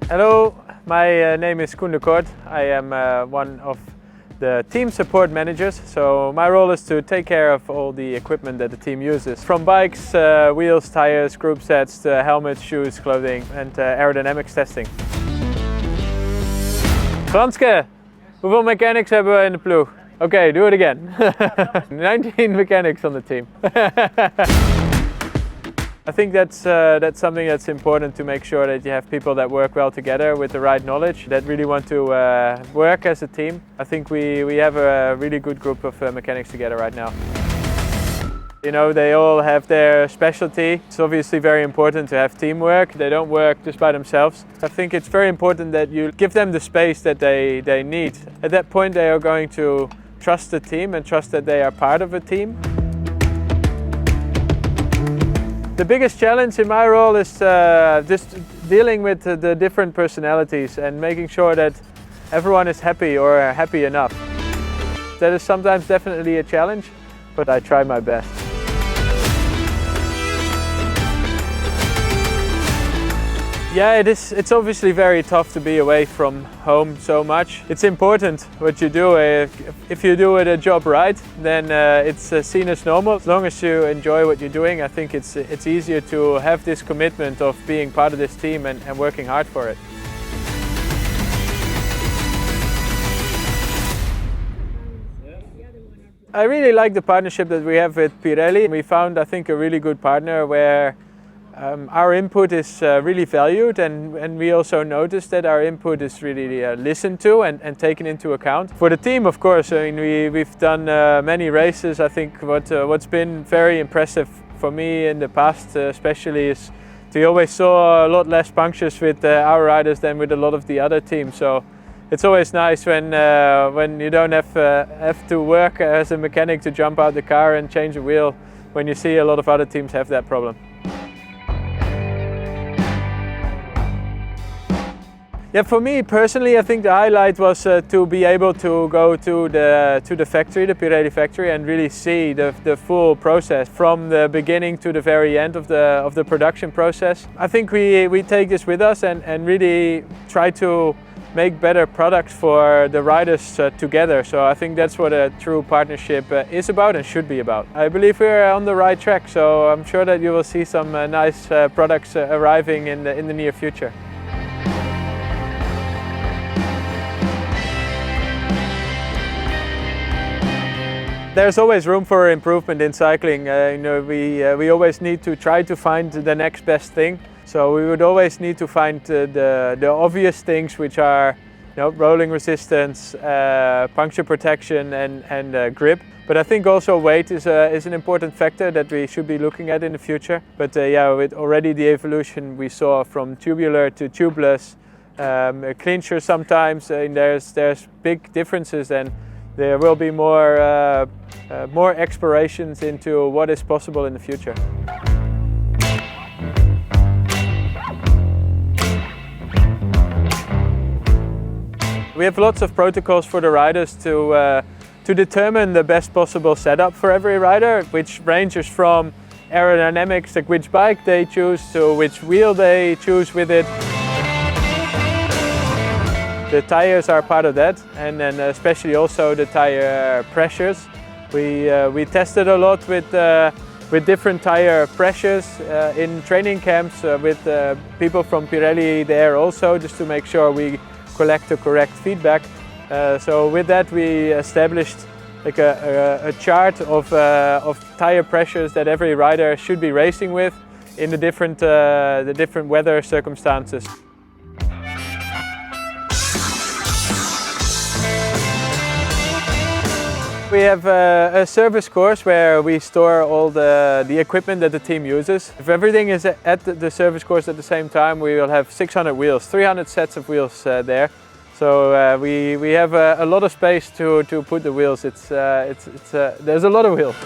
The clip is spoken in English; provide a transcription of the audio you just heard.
Hello, my name is Koen Kort. I am one of the team support managers, so my role is to take care of all the equipment that the team uses. From bikes, wheels, tires, group sets, to helmets, shoes, clothing and aerodynamics testing. Franske, hoeveel mechanics hebben we in de ploeg? Okay, do it again. 19 mechanics on the team. I think that's something that's important, to make sure that you have people that work well together with the right knowledge, that really want to work as a team. I think we have a really good group of mechanics together right now. You know, they all have their specialty. It's obviously very important to have teamwork. They don't work just by themselves. I think it's very important that you give them the space that they need. At that point they are going to trust the team and trust that they are part of a team. The biggest challenge in my role is just dealing with the different personalities and making sure that everyone is happy or happy enough. That is sometimes definitely a challenge, but I try my best. Yeah, it's obviously very tough to be away from home so much. It's important what you do. If you do a job right, then it's seen as normal. As long as you enjoy what you're doing, I think it's easier to have this commitment of being part of this team and working hard for it. I really like the partnership that we have with Pirelli. We found, I think, a really good partner where our input is really valued, and we also noticed that our input is really listened to and taken into account. For the team, of course, I mean, we've done many races. I think what's been very impressive for me in the past especially is we always saw a lot less punctures with our riders than with a lot of the other teams. So it's always nice when you don't have to work as a mechanic to jump out the car and change a wheel, when you see a lot of other teams have that problem. Yeah, for me personally, I think the highlight was to be able to go to the factory, the Pirelli factory, and really see the full process from the beginning to the very end of the production process. I think we take this with us and really try to make better products for the riders together. So I think that's what a true partnership is about and should be about. I believe we're on the right track, so I'm sure that you will see some nice products arriving in the near future. There's always room for improvement in cycling. You know, we always need to try to find the next best thing. So we would always need to find the obvious things, which are, you know, rolling resistance, puncture protection and grip. But I think also weight is an important factor that we should be looking at in the future. But yeah, with already the evolution we saw from tubular to tubeless, clincher sometimes, there's big differences, and there will be more explorations into what is possible in the future. We have lots of protocols for the riders to determine the best possible setup for every rider, which ranges from aerodynamics, like which bike they choose, to which wheel they choose with it. The tires are part of that, and then especially also the tire pressures. We tested a lot with different tire pressures in training camps with people from Pirelli there also, just to make sure we collect the correct feedback. So with that we established like a chart of tire pressures that every rider should be racing with in the different weather circumstances. We have a service course where we store all the equipment that the team uses. If everything is at the service course at the same time, we will have 600 wheels, 300 sets of wheels there. So we have a lot of space to put the wheels. There's a lot of wheels.